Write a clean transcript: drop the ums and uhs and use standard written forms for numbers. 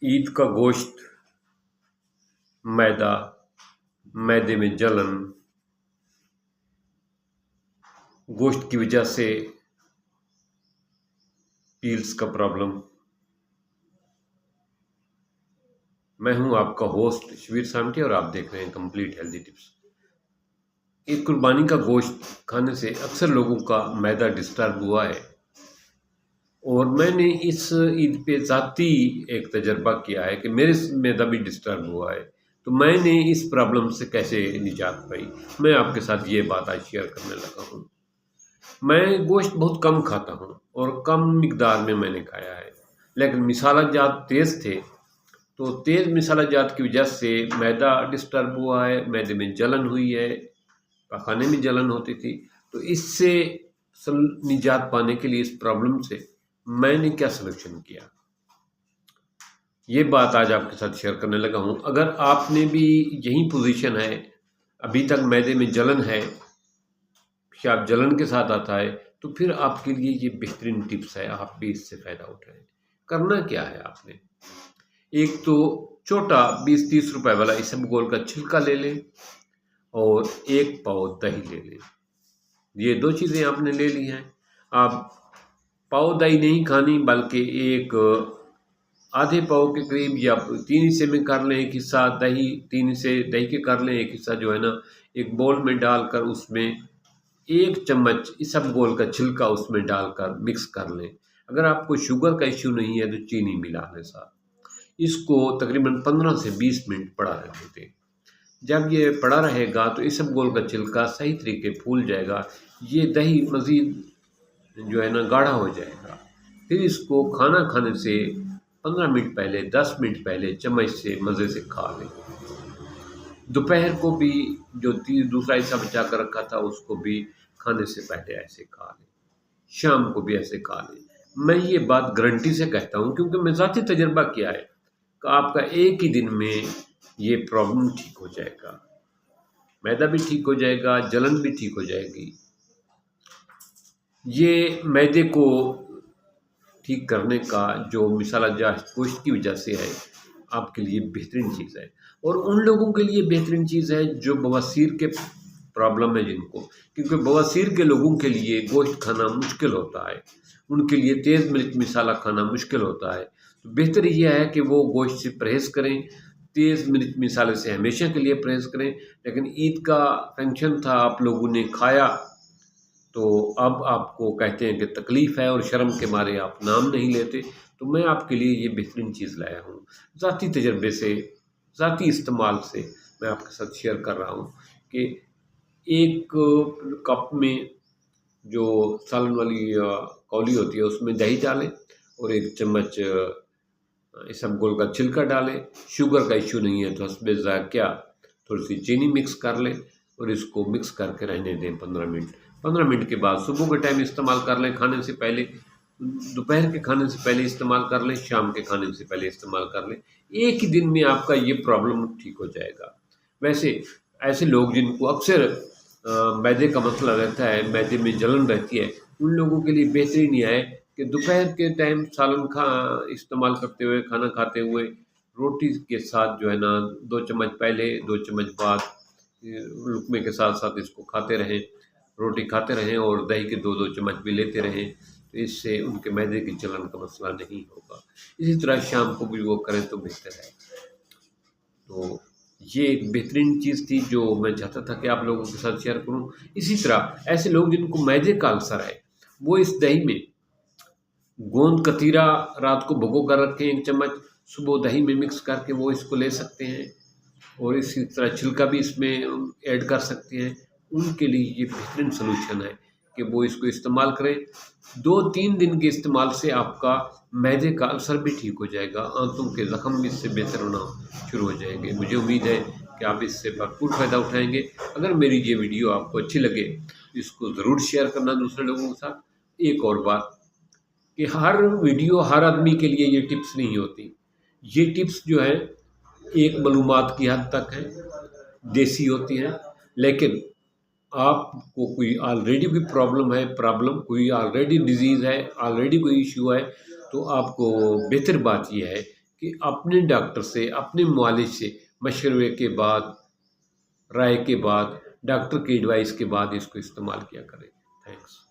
ईद का गोश्त, मैदा, मैदे में जलन, गोश्त की वजह से पील्स का प्रॉब्लम। मैं हूं आपका होस्ट शबीर सामटी और आप देख रहे हैं कंप्लीट हेल्दी टिप्स। ईद कुर्बानी का गोश्त खाने से अक्सर लोगों का मैदा डिस्टर्ब हुआ है और मैंने इस ईद पे ज़ाती एक तजर्बा किया है कि मेरे मैदा भी डिस्टर्ब हुआ है। तो मैंने इस प्रॉब्लम से कैसे निजात पाई, मैं आपके साथ ये बात आज शेयर करने लगा हूँ। मैं गोश्त बहुत कम खाता हूँ और कम मिकदार में मैंने खाया है, लेकिन मिसाला जात तेज़ थे, तो तेज़ मिसाला जात की वजह से मैदा डिस्टर्ब हुआ है, मैदे में जलन हुई है, पखाने में जलन होती थी। तो इससे निजात पाने के लिए, इस प्रॉब्लम से मैंने क्या सलूशन किया, ये बात आज आपके साथ शेयर करने लगा हूँ। अगर आपने भी यही पोजीशन है, अभी तक मैदे में जलन है, पेशाब जलन के साथ आता है, तो फिर आपके लिए ये बेहतरीन टिप्स है, आप भी इससे फ़ायदा उठाएं। करना क्या है आपने, एक तो छोटा 20-30 रुपए वाला इसबगोल का छिलका ले लें और 1 पाव दही ले लें। ये 2 चीज़ें आपने ले ली हैं। आप पाव दही नहीं खानी, बल्कि एक आधे पाव के करीब या 3 हिस्से में कर लें, एक हिस्सा दही, 3 हिस्से दही के कर लें, एक हिस्सा जो है ना एक बाउल में डालकर उसमें 1 चम्मच इसबगोल का छिलका उसमें डालकर मिक्स कर लें। अगर आपको शुगर का इश्यू नहीं है तो चीनी मिला लें साथ। इसको तकरीबन 15 से 20 मिनट पड़ा रहने दें। जब ये पड़ा रहेगा तो इसबगोल का छिलका सही तरीके फूल जाएगा, ये दही मज़ीद जो है ना गाढ़ा हो जाएगा। फिर इसको खाना खाने से 15 मिनट पहले, 10 मिनट पहले चम्मच से मज़े से खा लें। दोपहर को भी जो दूसरा हिस्सा बचा कर रखा था उसको भी खाने से पहले ऐसे खा लें, शाम को भी ऐसे खा लें। मैं ये बात गारंटी से कहता हूँ क्योंकि मैं ज़ाती तजर्बा किया है कि आपका एक ही दिन में ये प्रॉब्लम ठीक हो जाएगा, मैदा भी ठीक हो जाएगा, जलन भी ठीक हो जाएगी। ये मैदे को ठीक करने का जो मिसाला जात गोश्त की वजह से है, आपके लिए बेहतरीन चीज़ है। और उन लोगों के लिए बेहतरीन चीज़ है जो बवासीर के प्रॉब्लम है जिनको, क्योंकि बवासीर के लोगों के लिए गोश्त खाना मुश्किल होता है, उनके लिए तेज़ मिर्च मिसाला खाना मुश्किल होता है। तो बेहतर ये है कि वो गोश्त से परहेज़ करें, तेज़ मिर्च मिसाले से हमेशा के लिए परहेज़ करें। लेकिन ईद का फंक्शन था, आप लोगों ने खाया, तो अब आपको कहते हैं कि तकलीफ़ है और शर्म के मारे आप नाम नहीं लेते। तो मैं आपके लिए ये बेहतरीन चीज़ लाया हूँ, ज़ाती तजर्बे से, ज़ाती इस्तेमाल से मैं आपके साथ शेयर कर रहा हूँ कि एक कप में जो सालन वाली कौली होती है उसमें दही डालें और 1 चम्मच इसबगोल का छिलका डालें। शुगर का इश्यू नहीं है तो हस्बे ज़ायक़ा थोड़ी-सी चीनी मिक्स कर लें और इसको मिक्स करके रहने दें 15 मिनट। 15 मिनट के बाद सुबह के टाइम इस्तेमाल कर लें, खाने से पहले, दोपहर के खाने से पहले इस्तेमाल कर लें, शाम के खाने से पहले इस्तेमाल कर लें। एक ही दिन में आपका ये प्रॉब्लम ठीक हो जाएगा। वैसे ऐसे लोग जिनको अक्सर मैदे का मसला रहता है, मैदे में जलन रहती है, उन लोगों के लिए बेहतरीन ये है कि दोपहर के टाइम सालन इस्तेमाल करते हुए, खाना खाते हुए रोटी के साथ जो है ना 2 चम्मच पहले, 2 चम्मच बाद लुक़मे के साथ-साथ इसको खाते रहें, रोटी खाते रहें और दही के 2-2 चम्मच भी लेते रहें, तो इससे उनके मैदे की जलन का मसला नहीं होगा। इसी तरह शाम को भी वो करें तो बेहतर है। तो ये एक बेहतरीन चीज़ थी जो मैं चाहता था कि आप लोगों के साथ शेयर करूँ। इसी तरह ऐसे लोग जिनको मैदे का अल्सर है, वो इस दही में गोंद कतीरा रात को भिगो कर रखें 1 चम्मच, सुबह दही में मिक्स करके वो इसको ले सकते हैं और इसी तरह छिलका भी इसमें ऐड कर सकते हैं। उनके लिए ये बेहतरीन सॉल्यूशन है कि वो इसको इस्तेमाल करें। 2-3 दिन के इस्तेमाल से आपका मैदे का अल्सर भी ठीक हो जाएगा, आंतों के ज़ख्म भी इससे बेहतर होना शुरू हो जाएंगे। मुझे उम्मीद है कि आप इससे भरपूर फ़ायदा उठाएँगे। अगर मेरी ये वीडियो आपको अच्छी लगे, तो इसको ज़रूर शेयर करना दूसरे लोगों के साथ। एक और बात कि हर वीडियो हर आदमी के लिए ये टिप्स नहीं होती। ये टिप्स जो है एक मालूमात की हद तक हैं, देसी होती हैं, लेकिन आपको कोई ऑलरेडी कोई प्रॉब्लम कोई ऑलरेडी डिज़ीज़ है, ऑलरेडी कोई इश्यू है, तो आपको बेहतर बात ये है कि अपने डॉक्टर से, अपने मालिज से मशवरे के बाद, राय के बाद, डॉक्टर की एडवाइस के बाद इसको इस्तेमाल किया करें। थैंक्स।